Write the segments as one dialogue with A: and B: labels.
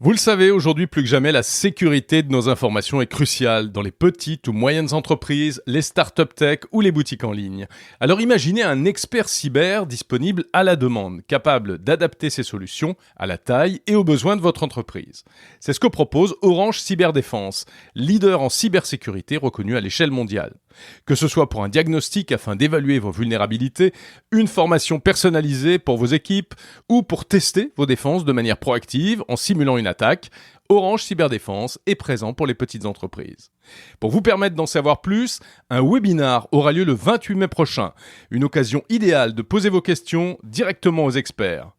A: Vous le savez, aujourd'hui plus que jamais, la sécurité de nos informations est cruciale dans les petites ou moyennes entreprises, les startup tech ou les boutiques en ligne. Alors imaginez un expert cyber disponible à la demande, capable d'adapter ses solutions à la taille et aux besoins de votre entreprise. C'est ce que propose Orange Cyberdéfense, leader en cybersécurité reconnu à l'échelle mondiale. Que ce soit pour un diagnostic afin d'évaluer vos vulnérabilités, une formation personnalisée pour vos équipes ou pour tester vos défenses de manière proactive en simulant une attaque, Orange Cyberdéfense est présent pour les petites entreprises. Pour vous permettre d'en savoir plus, un webinar aura lieu le 28 mai prochain, une occasion idéale de poser vos questions directement aux experts.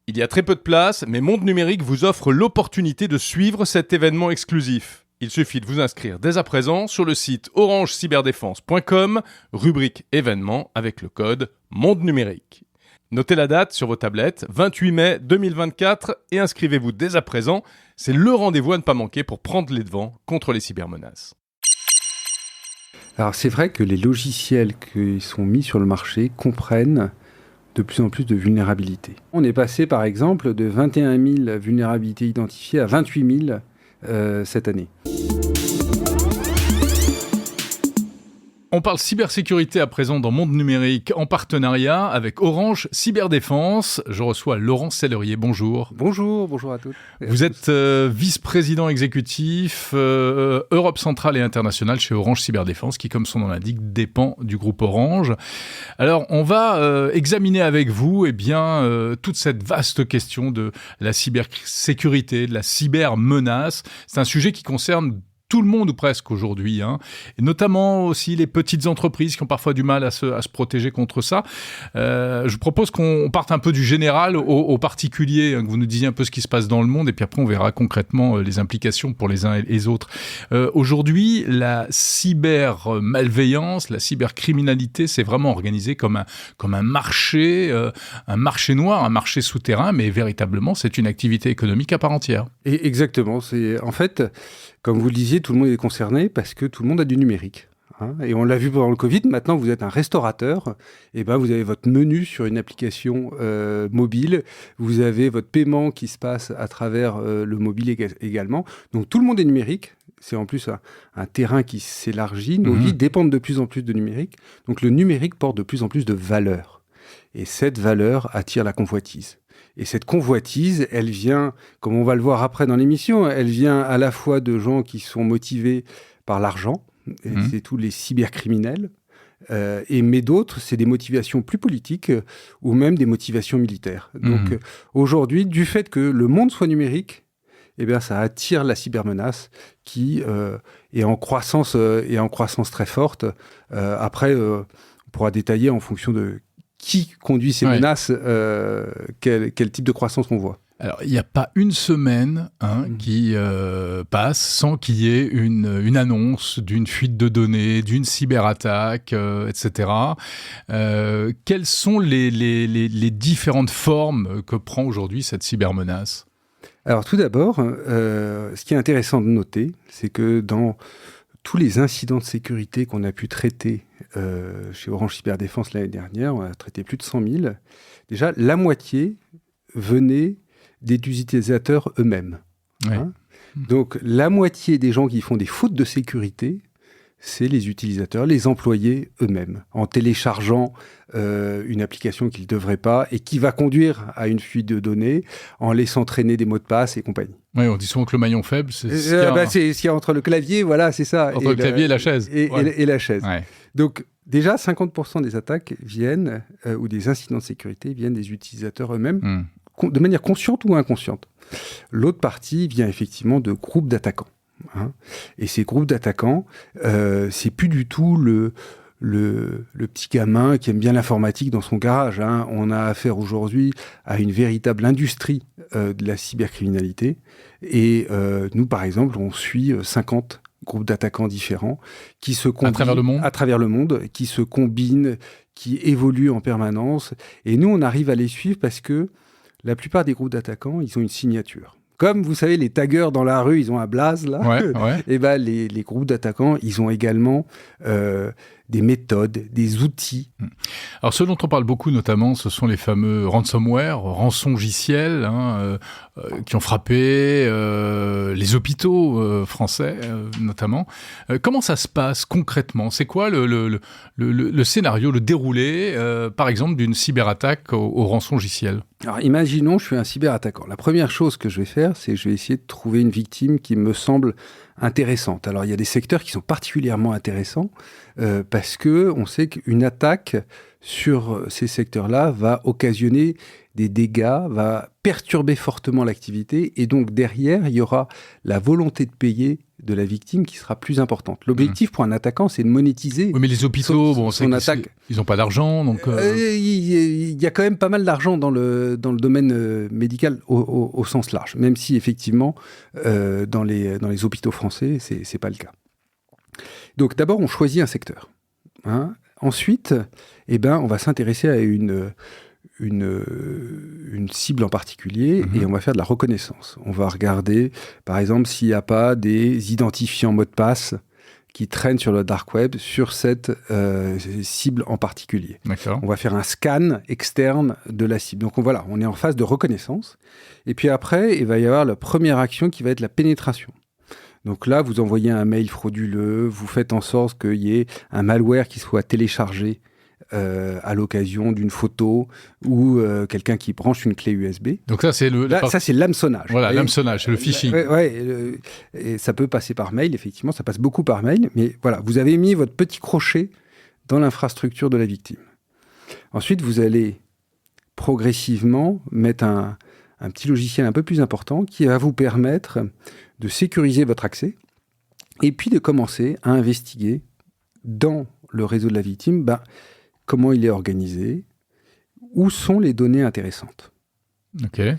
A: Il y a très peu de place, mais Monde Numérique vous offre l'opportunité de suivre cet événement exclusif. Il suffit de vous inscrire dès à présent sur le site orangecyberdéfense.com, rubrique événements avec le code Monde Numérique. Notez la date sur vos tablettes, 28 mai 2024, et inscrivez-vous dès à présent. C'est le rendez-vous à ne pas manquer pour prendre les devants contre les cybermenaces.
B: Alors c'est vrai que les logiciels qui sont mis sur le marché comprennent de plus en plus de vulnérabilités. On est passé par exemple de 21 000 vulnérabilités identifiées à 28 000 cette année.
A: On parle cybersécurité à présent dans Monde Numérique en partenariat avec Orange Cyberdéfense. Je reçois Laurent Sellerier. Bonjour.
B: Bonjour à toutes.
A: Vous êtes vice-président exécutif Europe centrale et internationale chez Orange Cyberdéfense qui, comme son nom l'indique, dépend du groupe Orange. Alors, on va examiner avec vous toute cette vaste question de la cybersécurité, de la cybermenace. C'est un sujet qui concerne tout le monde ou presque aujourd'hui, et notamment aussi les petites entreprises qui ont parfois du mal à se protéger contre ça. Je propose qu'on parte un peu du général au particulier, que vous nous disiez un peu ce qui se passe dans le monde, et puis après on verra concrètement les implications pour les uns et les autres. Aujourd'hui, la cybermalveillance, la cybercriminalité, c'est vraiment organisé comme un marché noir, un marché souterrain, mais véritablement c'est une activité économique à part entière.
B: Et exactement, c'est en fait, comme vous le disiez, tout le monde est concerné parce que tout le monde a du numérique. Et on l'a vu pendant le Covid, maintenant vous êtes un restaurateur, et vous avez votre menu sur une application mobile, vous avez votre paiement qui se passe à travers le mobile également. Donc tout le monde est numérique, c'est en plus un terrain qui s'élargit, nos vies dépendent de plus en plus de numérique, donc le numérique porte de plus en plus de valeur. Et cette valeur attire la convoitise. Et cette convoitise, elle vient, comme on va le voir après dans l'émission, elle vient à la fois de gens qui sont motivés par l'argent, et c'est tous les cybercriminels, mais d'autres, c'est des motivations plus politiques ou même des motivations militaires. Donc aujourd'hui, du fait que le monde soit numérique, ça attire la cybermenace qui est en croissance très forte. Après, on pourra détailler en fonction de qui conduit ces menaces, quel type de croissance on voit.
A: Alors, il n'y a pas une semaine qui passe sans qu'il y ait une annonce d'une fuite de données, d'une cyberattaque, etc. Quelles sont les différentes formes que prend aujourd'hui cette cybermenace ?
B: Alors, tout d'abord, ce qui est intéressant de noter, c'est que dans tous les incidents de sécurité qu'on a pu traiter chez Orange Cyberdéfense l'année dernière, on a traité plus de 100 000. Déjà, la moitié venait des utilisateurs eux-mêmes.
A: Oui.
B: Donc, la moitié des gens qui font des fautes de sécurité, c'est les utilisateurs, les employés eux-mêmes, en téléchargeant une application qu'ils ne devraient pas et qui va conduire à une fuite de données, en laissant traîner des mots de passe et compagnie.
A: Oui, on dit souvent que le maillon faible, c'est
B: ce qu'il y a entre le clavier, voilà, c'est ça.
A: Entre le clavier et la chaise.
B: Et la chaise.
A: Ouais.
B: Donc, déjà, 50% des attaques viennent, ou des incidents de sécurité viennent des utilisateurs eux-mêmes, de manière consciente ou inconsciente. L'autre partie vient effectivement de groupes d'attaquants. Et ces groupes d'attaquants, c'est plus du tout le petit gamin qui aime bien l'informatique dans son garage. On a affaire aujourd'hui à une véritable industrie de la cybercriminalité. Et nous, par exemple, on suit 50 groupes d'attaquants différents qui se combinent à travers le monde, qui se combinent, qui évoluent en permanence. Et nous, on arrive à les suivre parce que la plupart des groupes d'attaquants, ils ont une signature. Comme vous savez, les taggers dans la rue, ils ont un blaze là. Et ben les groupes d'attaquants, ils ont également des méthodes, des outils.
C: Alors, ce dont on parle beaucoup, notamment, ce sont les fameux ransomware, rançongiciels, qui ont frappé les hôpitaux français, notamment. Comment ça se passe concrètement ? C'est quoi le scénario, le déroulé, par exemple, d'une cyberattaque au rançongiciel ?
B: Alors, imaginons, je suis un cyberattaquant. La première chose que je vais faire, c'est que je vais essayer de trouver une victime qui me semble intéressante. Alors, il y a des secteurs qui sont particulièrement intéressants parce que on sait qu'une attaque sur ces secteurs-là va occasionner des dégâts, va perturber fortement l'activité et donc derrière, il y aura la volonté de payer de la victime qui sera plus importante. L'objectif pour un attaquant, c'est de monétiser.
C: Oui, mais les hôpitaux,
B: son attaque.
C: Ils n'ont pas d'argent, donc.
B: Il y a quand même pas mal d'argent dans le domaine médical au sens large, même si effectivement dans les hôpitaux français, c'est pas le cas. Donc d'abord, on choisit un secteur. Ensuite, on va s'intéresser à une cible en particulier et on va faire de la reconnaissance. On va regarder, par exemple, s'il n'y a pas des identifiants mot de passe qui traînent sur le dark web sur cette cible en particulier.
C: D'accord.
B: On va faire un scan externe de la cible. Donc voilà, on est en phase de reconnaissance. Et puis après, il va y avoir la première action qui va être la pénétration. Donc là, vous envoyez un mail frauduleux, vous faites en sorte qu'il y ait un malware qui soit téléchargé à l'occasion d'une photo ou quelqu'un qui branche une clé USB.
C: Donc ça, c'est
B: ça, c'est l'hameçonnage.
C: Voilà, l'hameçonnage, c'est le phishing.
B: Et ça peut passer par mail, effectivement, ça passe beaucoup par mail, mais voilà, vous avez mis votre petit crochet dans l'infrastructure de la victime. Ensuite, vous allez progressivement mettre un petit logiciel un peu plus important qui va vous permettre de sécuriser votre accès et puis de commencer à investiguer dans le réseau de la victime comment il est organisé, où sont les données intéressantes.
C: Okay.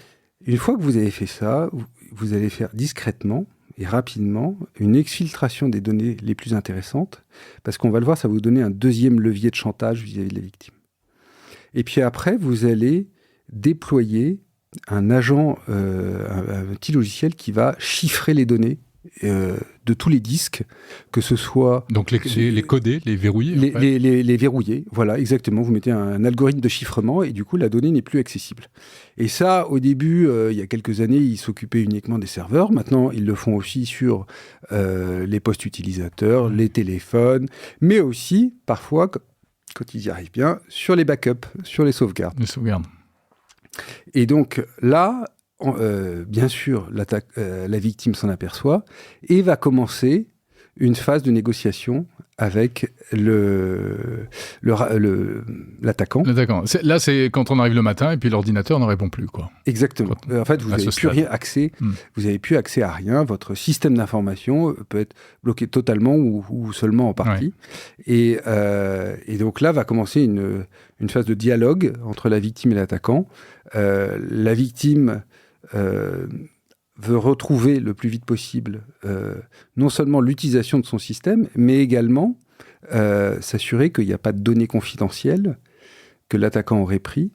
B: Une fois que vous avez fait ça, vous allez faire discrètement et rapidement une exfiltration des données les plus intéressantes, parce qu'on va le voir, ça va vous donner un deuxième levier de chantage vis-à-vis de la victime. Et puis après, vous allez déployer un agent, un petit logiciel qui va chiffrer les données de tous les disques, que ce soit...
C: Donc les coder, les verrouiller
B: les verrouiller, voilà, exactement. Vous mettez un algorithme de chiffrement et du coup, la donnée n'est plus accessible. Et ça, au début, il y a quelques années, ils s'occupaient uniquement des serveurs. Maintenant, ils le font aussi sur les postes utilisateurs, les téléphones, mais aussi, parfois, quand ils y arrivent bien, sur les backups, sur les sauvegardes.
C: Les sauvegardes.
B: Et donc là, bien sûr, la victime s'en aperçoit et va commencer une phase de négociation avec l'attaquant.
C: L'attaquant. Là, c'est quand on arrive le matin et puis l'ordinateur ne répond plus, quoi.
B: Exactement. En fait, vous n'avez plus rien accès. Vous n'avez plus accès à rien. Votre système d'information peut être bloqué totalement ou seulement en partie. Ouais. Et donc là, va commencer une phase de dialogue entre la victime et l'attaquant. La victime veut retrouver le plus vite possible non seulement l'utilisation de son système, mais également s'assurer qu'il n'y a pas de données confidentielles que l'attaquant aurait pris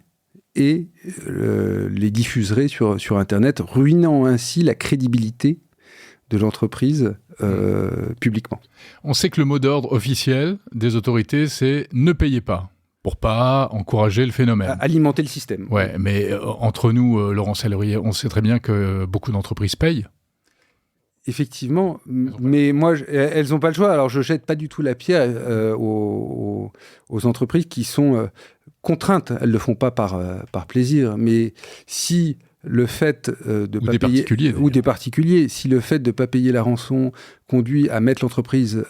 B: et les diffuserait sur Internet, ruinant ainsi la crédibilité de l'entreprise publiquement.
C: On sait que le mot d'ordre officiel des autorités, c'est « ne payez pas ». Pour pas encourager le phénomène.
B: Alimenter le système.
C: Ouais, mais entre nous, Laurent Sallerier, on sait très bien que beaucoup d'entreprises payent.
B: Effectivement, mais moi, elles n'ont pas le choix. Alors, je jette pas du tout la pierre aux entreprises qui sont contraintes. Elles le font pas par plaisir. Mais si le fait de pas payer ou des particuliers, si le fait de pas payer la rançon conduit à mettre l'entreprise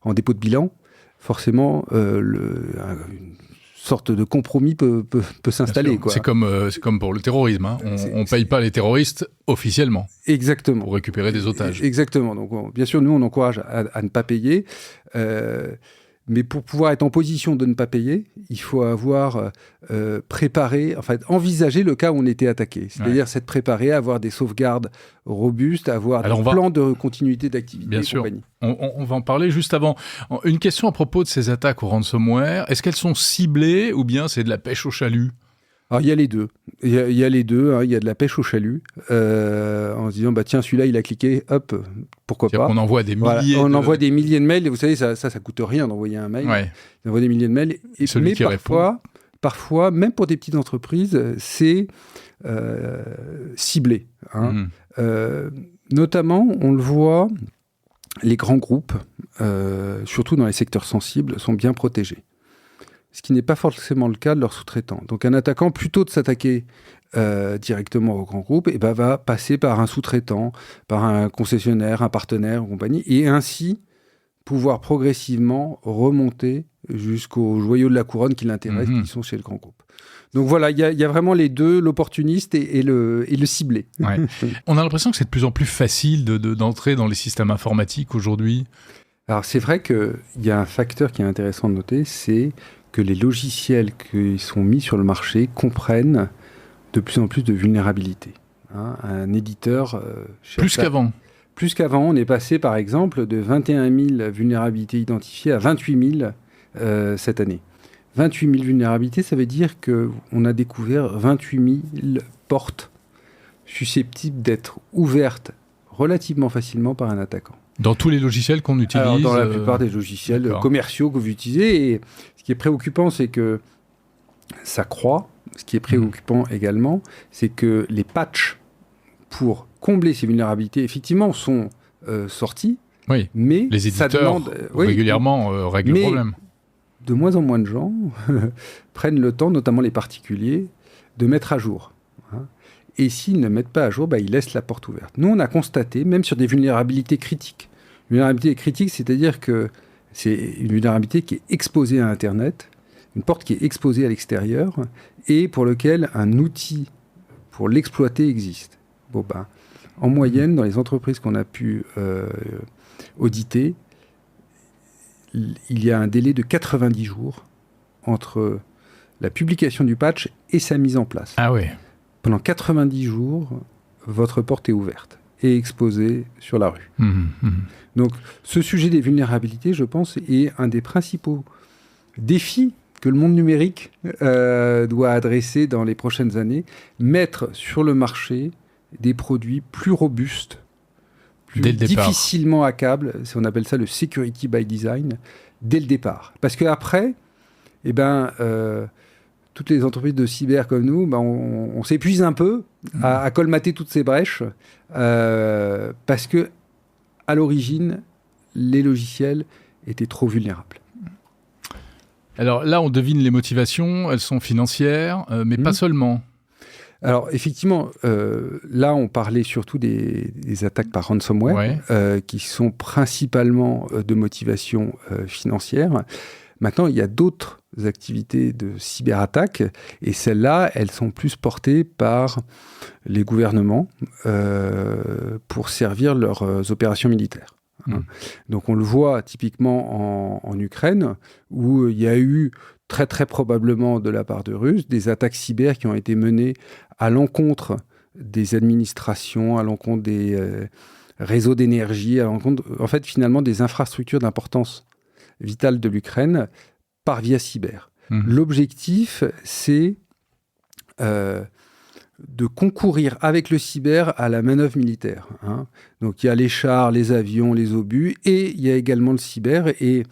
B: en dépôt de bilan, forcément, une sorte de compromis peut s'installer. Quoi.
C: C'est comme pour le terrorisme. Hein. On ne paye pas les terroristes officiellement.
B: Exactement.
C: Pour récupérer des otages.
B: Exactement. Donc, bien sûr, nous, on encourage à ne pas payer. Mais pour pouvoir être en position de ne pas payer, il faut avoir préparé, en fait, envisagé le cas où on était attaqué. C'est-à-dire s'être préparé, avoir des sauvegardes robustes, avoir des plans de continuité d'activité.
C: Bien sûr. On va en parler juste avant. Une question à propos de ces attaques au ransomware. Est-ce qu'elles sont ciblées ou bien c'est de la pêche au chalut ?
B: Alors, il y a les deux. Il y a les deux. Hein. Il y a de la pêche au chalut, en se disant, tiens, celui-là, il a cliqué, hop, pourquoi pas.
C: On envoie des milliers
B: envoie des milliers de mails, et vous savez, ça coûte rien d'envoyer un mail.
C: Ouais.
B: On envoie des milliers de mails. Mais parfois, même pour des petites entreprises, c'est ciblé. Hein. Notamment, on le voit, les grands groupes, surtout dans les secteurs sensibles, sont bien protégés. Ce qui n'est pas forcément le cas de leurs sous-traitants. Donc un attaquant, plutôt de s'attaquer directement au grand groupe, va passer par un sous-traitant, par un concessionnaire, un partenaire, une compagnie, et ainsi pouvoir progressivement remonter jusqu'aux joyaux de la couronne qui l'intéressent, qui sont chez le grand groupe. Donc voilà, il y a vraiment les deux, l'opportuniste et le ciblé.
C: Ouais. On a l'impression que c'est de plus en plus facile d'entrer dans les systèmes informatiques aujourd'hui.
B: Alors c'est vrai qu'il y a un facteur qui est intéressant de noter, c'est que les logiciels qui sont mis sur le marché comprennent de plus en plus de vulnérabilités. Hein, un éditeur...
C: Plus qu'avant.
B: Plus qu'avant, on est passé par exemple de 21 000 vulnérabilités identifiées à 28 000 cette année. 28 000 vulnérabilités, ça veut dire qu'on a découvert 28 000 portes susceptibles d'être ouvertes relativement facilement par un attaquant.
C: Dans tous les logiciels qu'on utilise.
B: Alors, dans la plupart des logiciels commerciaux que vous utilisez. Et ce qui est préoccupant, c'est que ça croît. Ce qui est préoccupant également, c'est que les patchs pour combler ces vulnérabilités, effectivement, sont sortis.
C: Oui,
B: mais
C: les éditeurs régulièrement règlent le problème.
B: De moins en moins de gens prennent le temps, notamment les particuliers, de mettre à jour. Hein. Et s'ils ne mettent pas à jour, ils laissent la porte ouverte. Nous, on a constaté, même sur des vulnérabilités critiques. Vulnérabilité critique, c'est-à-dire que c'est une vulnérabilité qui est exposée à Internet, une porte qui est exposée à l'extérieur, et pour lequel un outil pour l'exploiter existe. En moyenne, dans les entreprises qu'on a pu auditer, il y a un délai de 90 jours entre la publication du patch et sa mise en place.
C: Ah oui.
B: Pendant 90 jours, votre porte est ouverte et exposée sur la rue. Donc, ce sujet des vulnérabilités, je pense, est un des principaux défis que le monde numérique doit adresser dans les prochaines années. Mettre sur le marché des produits plus robustes, plus difficilement hackables, on appelle ça le security by design, dès le départ. Parce qu'après, toutes les entreprises de cyber comme nous, on s'épuise un peu à colmater toutes ces brèches, parce que à l'origine, les logiciels étaient trop vulnérables.
C: Alors là, on devine les motivations, elles sont financières, mais pas seulement.
B: Alors effectivement, là on parlait surtout des attaques par ransomware, qui sont principalement de motivation financière. Maintenant, il y a d'autres activités de cyberattaque, et celles-là, elles sont plus portées par les gouvernements pour servir leurs opérations militaires. Donc on le voit typiquement en Ukraine, où il y a eu très très probablement de la part de Russes des attaques cyber qui ont été menées à l'encontre des administrations, à l'encontre des réseaux d'énergie, à l'encontre, en fait, finalement, des infrastructures d'importance vitale de l'Ukraine par via cyber. L'objectif, c'est de concourir avec le cyber à la manœuvre militaire. Hein. Donc, il y a les chars, les avions, les obus, et il y a également le cyber. Et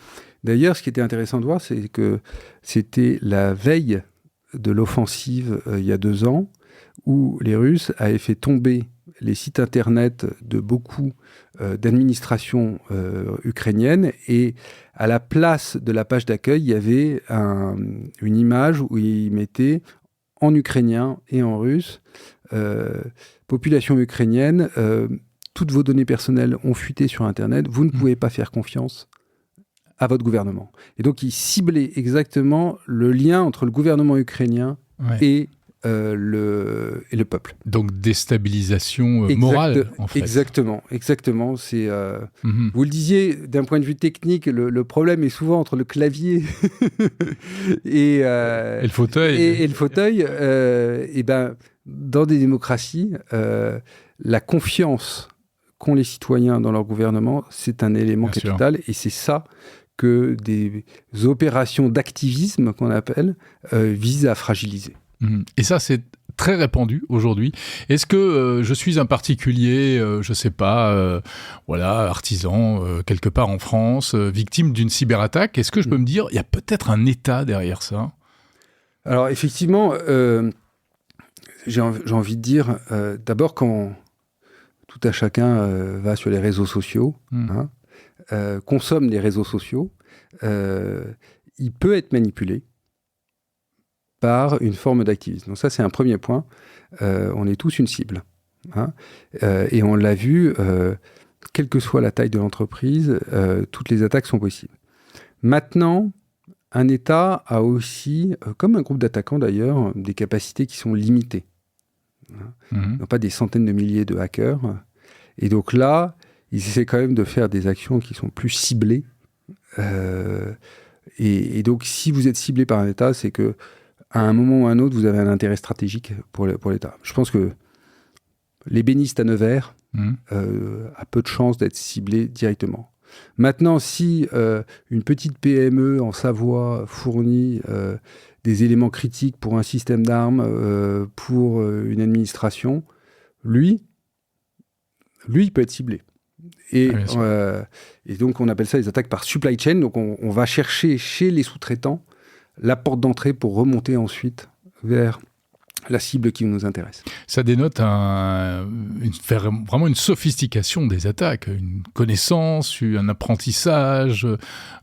B: d'ailleurs, ce qui était intéressant de voir, c'est que c'était la veille de l'offensive il y a 2 ans, où les Russes avaient fait tomber les sites internet de beaucoup d'administrations ukrainiennes, et à la place de la page d'accueil, il y avait une image où ils mettaient en ukrainien et en russe, population ukrainienne, toutes vos données personnelles ont fuité sur Internet, vous ne pouvez pas faire confiance à votre gouvernement. Et donc, ils ciblaient exactement le lien entre le gouvernement ukrainien et le peuple.
C: Donc, déstabilisation morale, en fait.
B: Exactement. C'est, vous le disiez, d'un point de vue technique, le problème est souvent entre le clavier et le
C: fauteuil.
B: Et le fauteuil. Dans des démocraties, la confiance qu'ont les citoyens dans leur gouvernement, c'est un élément capital. Et c'est ça que des opérations d'activisme, qu'on appelle, visent à fragiliser.
C: Et ça, c'est très répandu aujourd'hui. Est-ce que je suis un particulier, je sais pas, artisan, quelque part en France, victime d'une cyberattaque, est-ce que je peux me dire, il y a peut-être un État derrière ça ?
B: Alors effectivement, j'ai envie de dire, d'abord quand tout à chacun va sur les réseaux sociaux, consomme les réseaux sociaux, il peut être manipulé par une forme d'activisme. Donc ça, c'est un premier point. On est tous une cible. Et on l'a vu, quelle que soit la taille de l'entreprise, toutes les attaques sont possibles. Maintenant, un État a aussi, comme un groupe d'attaquants d'ailleurs, des capacités qui sont limitées. Ils n'ont pas des centaines de milliers de hackers. Et donc là, ils essaient quand même de faire des actions qui sont plus ciblées. Et donc, si vous êtes ciblé par un État, c'est que à un moment ou à un autre, vous avez un intérêt stratégique pour l'État. Je pense que l'ébéniste à Nevers a peu de chances d'être ciblé directement. Maintenant, si une petite PME en Savoie fournit des éléments critiques pour un système d'armes, pour une administration, lui, il peut être ciblé. Et donc, on appelle ça les attaques par supply chain. Donc, on va chercher chez les sous-traitants la porte d'entrée pour remonter ensuite vers la cible qui nous intéresse.
C: Ça dénote vraiment une sophistication des attaques, une connaissance, un apprentissage,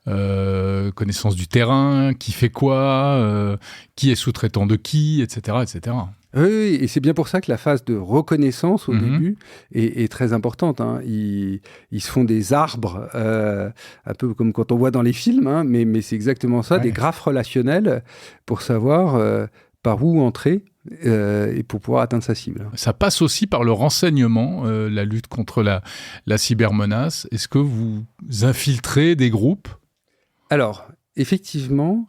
C: connaissance du terrain, qui fait quoi, qui est sous-traitant de qui, etc., etc.
B: Oui, et c'est bien pour ça que la phase de reconnaissance au début est très importante. Ils se font des arbres, un peu comme quand on voit dans les films, mais c'est exactement ça, des graphes relationnels pour savoir par où entrer et pour pouvoir atteindre sa cible.
C: Ça passe aussi par le renseignement, la lutte contre la cybermenace. Est-ce que vous infiltrez des groupes ?
B: Alors, effectivement,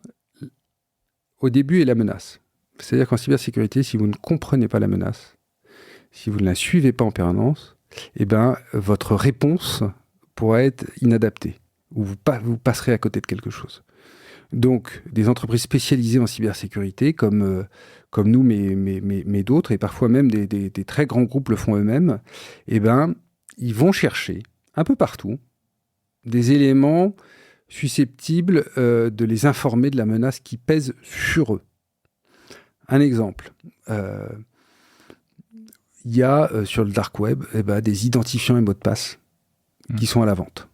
B: au début est la menace. C'est-à-dire qu'en cybersécurité, si vous ne comprenez pas la menace, si vous ne la suivez pas en permanence, votre réponse pourra être inadaptée, ou vous passerez à côté de quelque chose. Donc, des entreprises spécialisées en cybersécurité, comme nous, mais d'autres, et parfois même des très grands groupes le font eux-mêmes, ils vont chercher, un peu partout, des éléments susceptibles de les informer de la menace qui pèse sur eux. Un exemple, il y a sur le dark web des identifiants et mots de passe qui sont à la vente.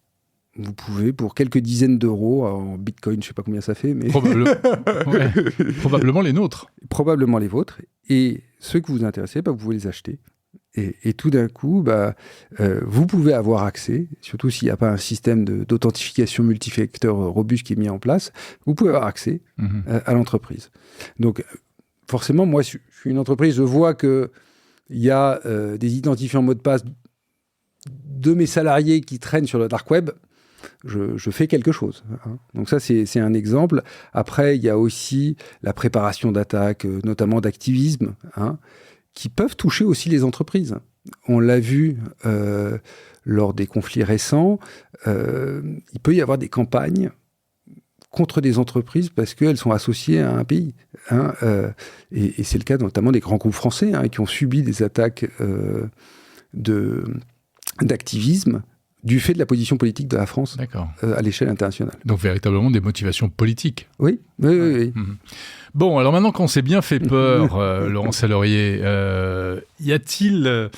B: Vous pouvez, pour quelques dizaines d'euros, en bitcoin, je ne sais pas combien ça fait, mais...
C: Probablement les nôtres.
B: Probablement les vôtres. Et ceux que vous intéressez, vous pouvez les acheter. Et tout d'un coup, vous pouvez avoir accès, surtout s'il n'y a pas un système d'authentification multifacteur robuste qui est mis en place, vous pouvez avoir accès à l'entreprise. Donc, forcément, moi, je suis une entreprise, je vois qu'il y a des identifiants mots de passe de mes salariés qui traînent sur le dark web, je fais quelque chose. Donc ça, c'est un exemple. Après, il y a aussi la préparation d'attaques, notamment d'activisme, qui peuvent toucher aussi les entreprises. On l'a vu lors des conflits récents, il peut y avoir des campagnes contre des entreprises parce qu'elles sont associées à un pays. Et c'est le cas notamment des grands groupes français qui ont subi des attaques d'activisme du fait de la position politique de la France à l'échelle internationale.
C: Donc véritablement des motivations politiques.
B: Oui.
C: Bon, alors maintenant qu'on s'est bien fait peur, Laurent Sallorié, y a-t-il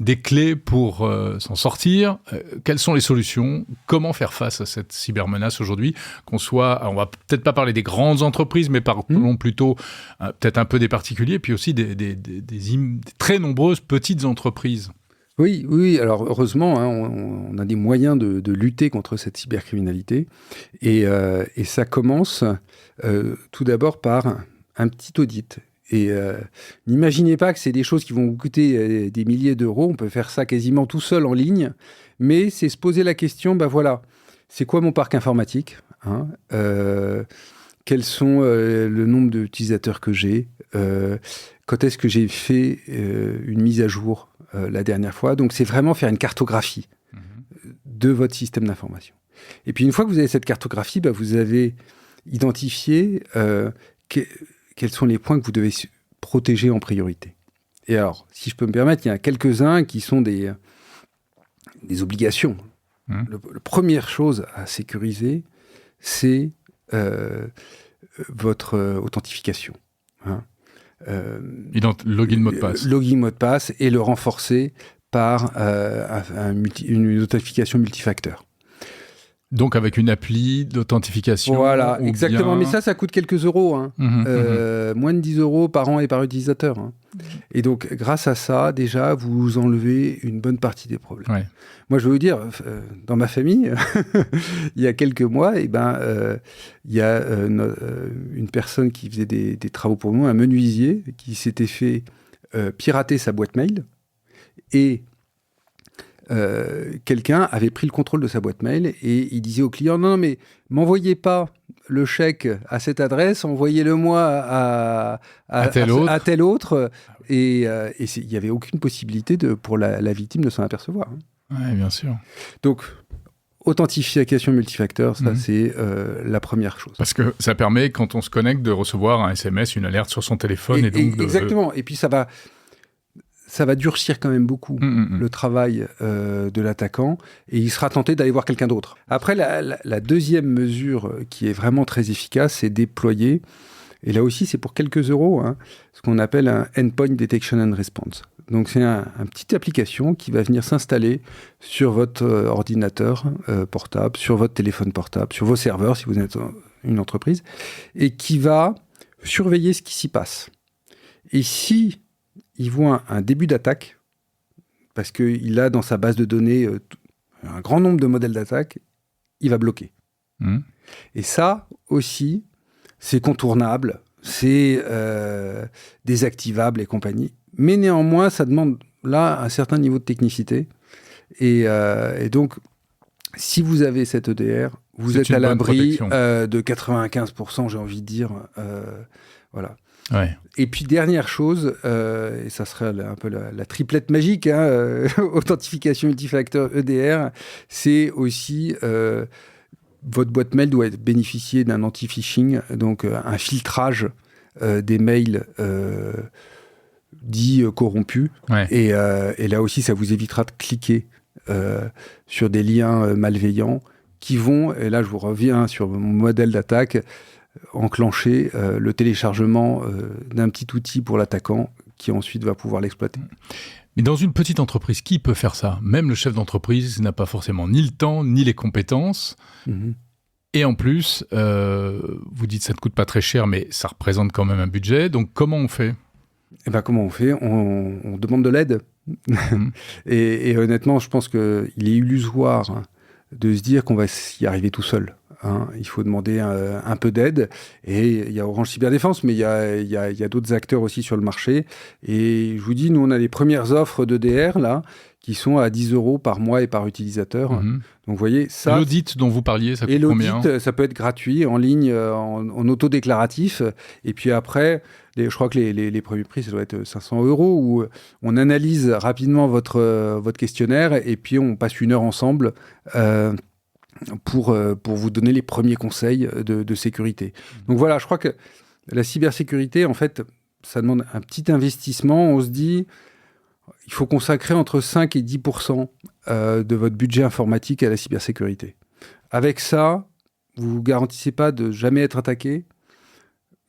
C: des clés pour s'en sortir ? Quelles sont les solutions ? Comment faire face à cette cybermenace aujourd'hui ? On va peut-être pas parler des grandes entreprises, mais parlons plutôt peut-être un peu des particuliers, puis aussi des très nombreuses petites entreprises.
B: Oui. Alors heureusement, on a des moyens de lutter contre cette cybercriminalité. Et ça commence tout d'abord par un petit audit. Et n'imaginez pas que c'est des choses qui vont vous coûter des milliers d'euros. On peut faire ça quasiment tout seul en ligne. Mais c'est se poser la question, c'est quoi mon parc informatique ? Quels sont le nombre d'utilisateurs que j'ai ? Quand est-ce que j'ai fait une mise à jour la dernière fois. Donc, c'est vraiment faire une cartographie de votre système d'information. Et puis, une fois que vous avez cette cartographie, vous avez identifié quels sont les points que vous devez protégés en priorité. Et alors, si je peux me permettre, il y en a quelques-uns qui sont des obligations. La première chose à sécuriser, c'est votre authentification. Hein.
C: Login mot de passe.
B: Login mot de passe et le renforcer par une authentification multifacteur.
C: Donc avec une appli d'authentification.
B: Voilà, exactement.
C: Bien...
B: Mais ça coûte quelques euros. Hein. Moins de 10 € par an et par utilisateur. Hein. Et donc, grâce à ça, déjà, vous enlevez une bonne partie des problèmes.
C: Ouais.
B: Moi, je veux vous dire, dans ma famille, il y a quelques mois, il y a une personne qui faisait des travaux pour nous, un menuisier, qui s'était fait pirater sa boîte mail. Et quelqu'un avait pris le contrôle de sa boîte mail et il disait au client « Non, mais m'envoyez pas le chèque à cette adresse, envoyez-le-moi à tel autre. » Et il n'y avait aucune possibilité pour la victime de s'en apercevoir. Hein.
C: Oui, bien sûr.
B: Donc, authentification multifacteur, ça c'est la première chose.
C: Parce que ça permet, quand on se connecte, de recevoir un SMS, une alerte sur son téléphone. Et donc
B: exactement. Et puis ça va durcir quand même beaucoup le travail de l'attaquant et il sera tenté d'aller voir quelqu'un d'autre. Après, la deuxième mesure qui est vraiment très efficace, c'est déployer, et là aussi c'est pour quelques euros, hein, ce qu'on appelle un Endpoint Detection and Response. Donc c'est une petite application qui va venir s'installer sur votre ordinateur portable, sur votre téléphone portable, sur vos serveurs si vous êtes une entreprise, et qui va surveiller ce qui s'y passe. Et si il voit un début d'attaque, parce qu'il a dans sa base de données un grand nombre de modèles d'attaque, il va bloquer. Et ça aussi, c'est contournable, c'est désactivable et compagnie. Mais néanmoins, ça demande là un certain niveau de technicité. Et donc, si vous avez cette EDR, vous êtes à l'abri de 95%, j'ai envie de dire. Voilà.
C: Ouais.
B: Et puis, dernière chose, et ça serait un peu la triplette magique, hein, authentification multifacteur EDR, c'est aussi votre boîte mail doit bénéficier d'un anti-phishing, donc un filtrage des mails dits corrompus.
C: Ouais.
B: Et là aussi, ça vous évitera de cliquer sur des liens malveillants qui vont, et là je vous reviens sur mon modèle d'attaque, enclencher le téléchargement d'un petit outil pour l'attaquant qui ensuite va pouvoir l'exploiter.
C: Mais dans une petite entreprise, qui peut faire ça ? Même le chef d'entreprise n'a pas forcément ni le temps, ni les compétences. Et en plus, vous dites que ça ne coûte pas très cher, mais ça représente quand même un budget. Donc comment on fait ?
B: Eh ben, comment on fait ? On demande de l'aide. Et honnêtement, je pense qu'il est illusoire de se dire qu'on va y arriver tout seul. Hein. Il faut demander un peu d'aide. Et il y a Orange Cyberdéfense, mais il y a d'autres acteurs aussi sur le marché. Et je vous dis, nous, on a les premières offres d'EDR, là, qui sont à 10 € par mois et par utilisateur. Donc, vous voyez, ça...
C: L'audit dont vous parliez, ça coûte combien ?
B: Et l'audit, ça peut être gratuit, en ligne, en autodéclaratif. Et puis après, je crois que les premiers prix, ça doit être 500 €, où on analyse rapidement votre questionnaire et puis on passe 1 heure ensemble pour vous donner les premiers conseils de sécurité. Donc voilà, je crois que la cybersécurité, en fait, ça demande un petit investissement. On se dit, il faut consacrer entre 5 et 10% de votre budget informatique à la cybersécurité. Avec ça, vous ne vous garantissez pas de jamais être attaqué,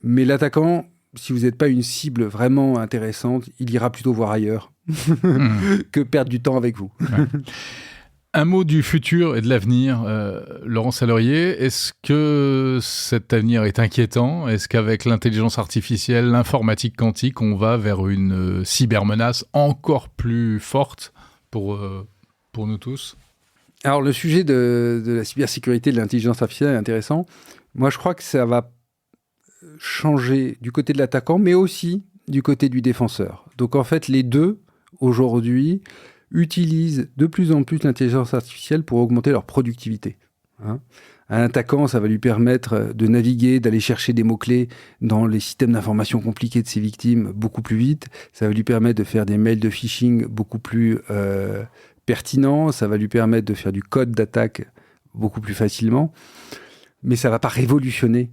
B: mais l'attaquant, si vous n'êtes pas une cible vraiment intéressante, il ira plutôt voir ailleurs que perdre du temps avec vous.
C: Ouais. Un mot du futur et de l'avenir, Laurent Salerier. Est-ce que cet avenir est inquiétant ? Est-ce qu'avec l'intelligence artificielle, l'informatique quantique, on va vers une cybermenace encore plus forte pour nous tous ?
B: Alors, le sujet de la cybersécurité, de l'intelligence artificielle est intéressant. Moi, je crois que ça va changer du côté de l'attaquant, mais aussi du côté du défenseur. Donc, en fait, les deux, aujourd'hui, utilisent de plus en plus l'intelligence artificielle pour augmenter leur productivité. Hein. Un attaquant, ça va lui permettre de naviguer, d'aller chercher des mots-clés dans les systèmes d'information compliqués de ses victimes beaucoup plus vite. Ça va lui permettre de faire des mails de phishing beaucoup plus pertinents. Ça va lui permettre de faire du code d'attaque beaucoup plus facilement. Mais ça ne va pas révolutionner,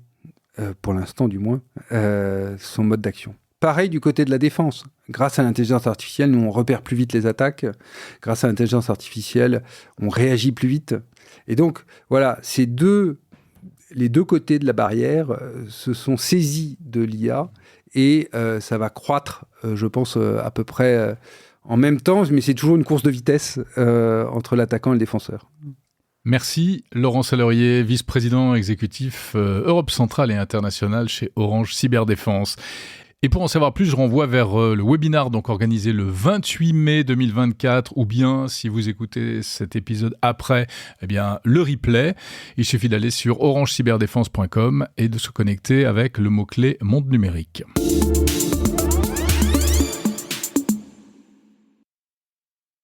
B: pour l'instant du moins, son mode d'action. Pareil du côté de la défense. Grâce à l'intelligence artificielle, nous, on repère plus vite les attaques. Grâce à l'intelligence artificielle, on réagit plus vite. Et donc, voilà, les deux côtés de la barrière se sont saisis de l'IA et ça va croître, je pense, à peu près en même temps, mais c'est toujours une course de vitesse entre l'attaquant et le défenseur.
C: Merci Laurent Salerier, vice-président exécutif Europe centrale et internationale chez Orange Cyberdéfense. Et pour en savoir plus, je renvoie vers le webinar donc organisé le 28 mai 2024 ou bien, si vous écoutez cet épisode après, eh bien, le replay. Il suffit d'aller sur orangecyberdéfense.com et de se connecter avec le mot-clé Monde Numérique.